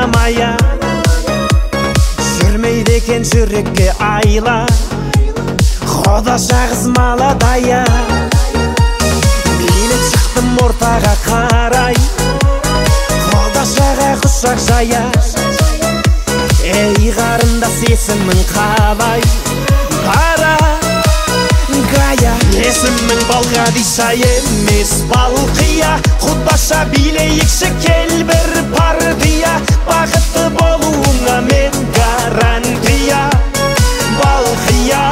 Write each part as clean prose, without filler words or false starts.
аямая, жүрмейді екен жүрекке айла, Құда шағыз маладая. Мен шықтым ортаға қарай, Құда шаға құшақ жая. Ей қарындас есімің қалай, бара гая. Есімің Балғадиша емес Балқия, Құдаша билейікші кел бір партия, бақытты болуыңа мен гарантия. Балқия,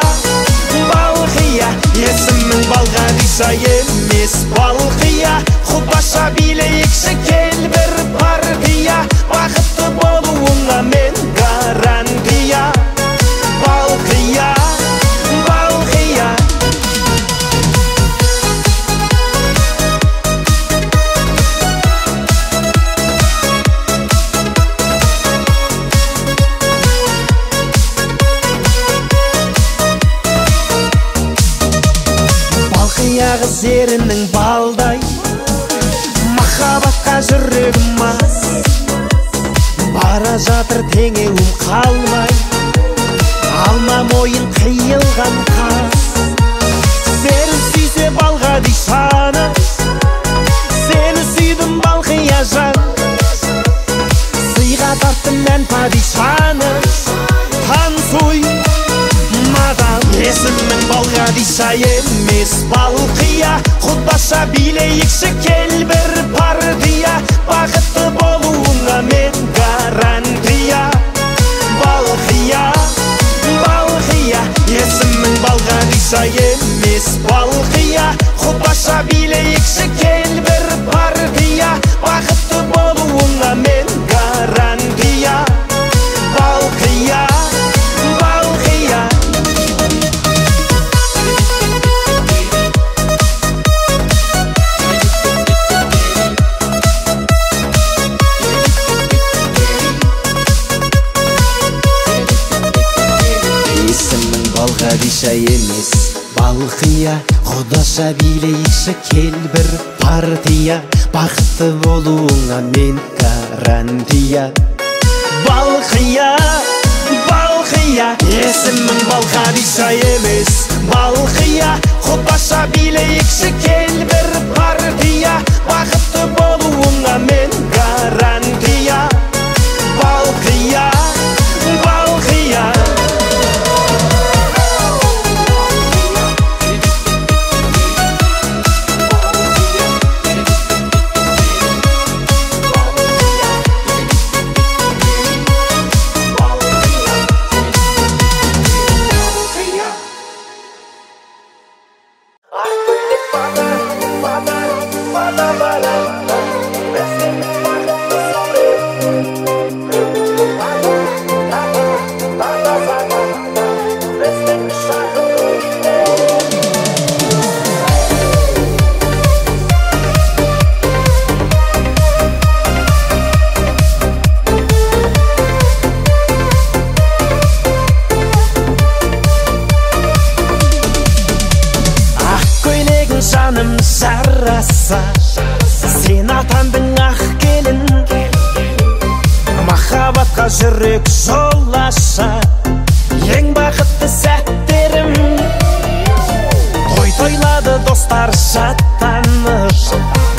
Балқия, есімің Балғадиша емес Балқия, Құдаша билейікші кел бір партия, бақытты болуыңа мен гарантия. Балқия, Балқия. Балқия қыз ерінің балдай, махаббатқа жүрегім мас, бара жатыр теңеуім қалмай, алма мойын қиылған қас. Сені сүйсе Балғадишаны, сені сүйдім Балқия жан, сыйға тарттым мән падишаны. Танцуй, мадам. Есімің Балғадиша емес Балқия, Құдаша билейікші кел бір партия, бақытты болуыңа мен гарантия. Балқия, Балқия, есімің Балғадиша емес Балқия, Құдаша билейікші кел бір партия, бақытты болуыңа мен гарантия. Балқия, Балқия. Есімің Балғадиша емес Балқия, Құдаша билейікші кел бір партия, бақытты болуыңа мен гарантия. Балқия, Балқия, есімің Балғадиша емес Балқия, Құдаша билейікші кел бір партия, бақытты болуыңа мен гарантия. Балқия, Балқия. Жаным жараса, сен атандың ақ келін, махаббатқа жүрек жол аша, ең бақытты сәттерім. Той тойлады достар шаттанып,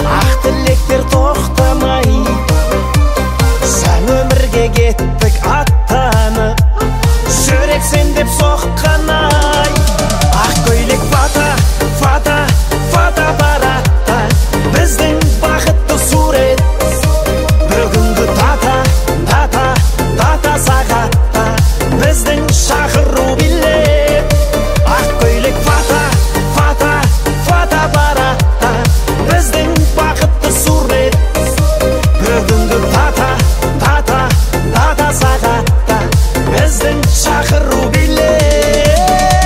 ақ тілектер тоқтамай, жаңа өмірге кеттік аттанып, жүрек сен деп соққанай. Ақ көйлек фата, фата, фата баратта, біздің бақытты сурет, бүгінгі дата, дата, дата сағатта, біздің шақыру билет. Ақ көйлек фата, фата, фата баратта, біздің бақытты сурет, бүгінгі дата, дата, дата сағатта, біздің шақыру билет.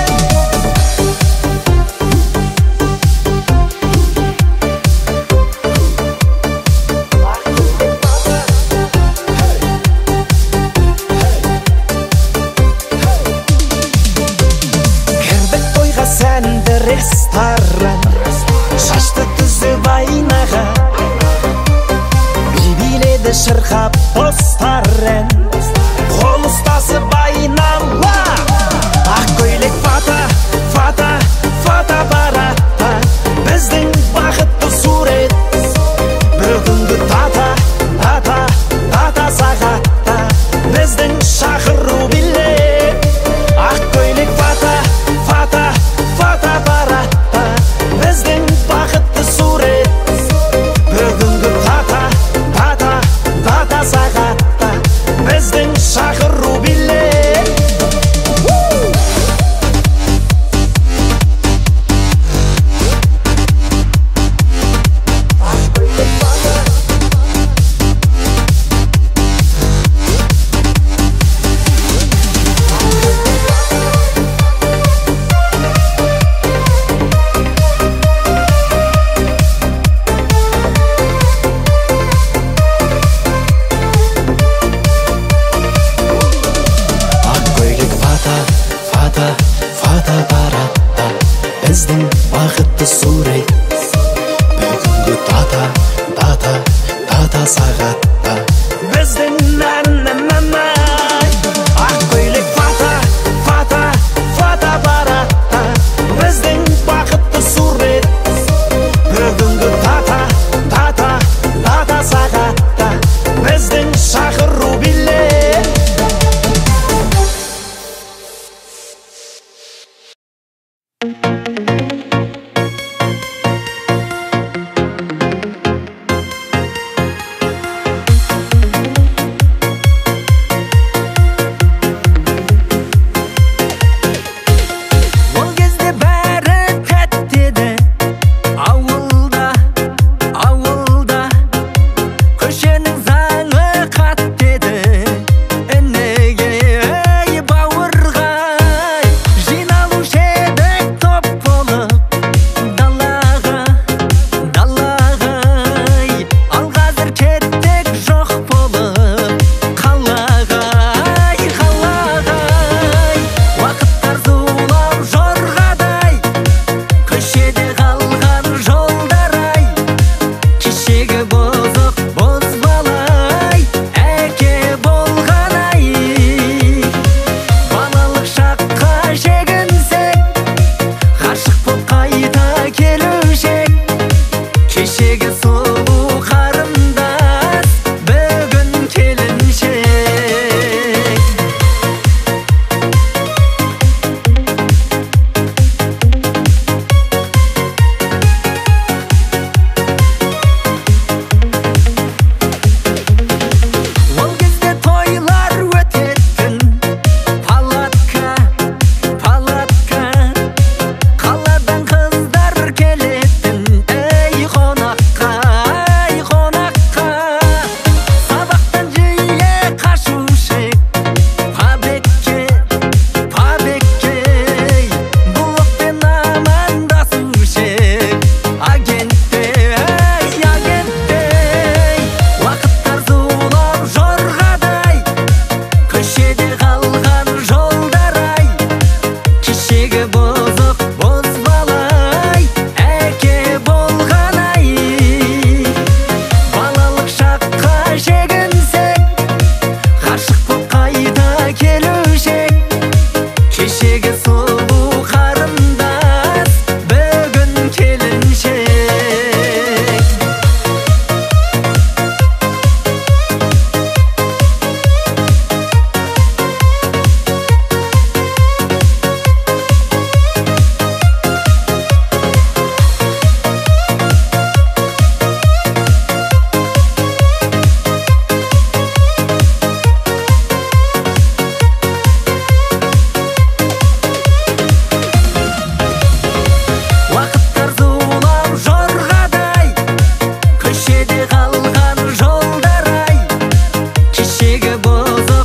الرضا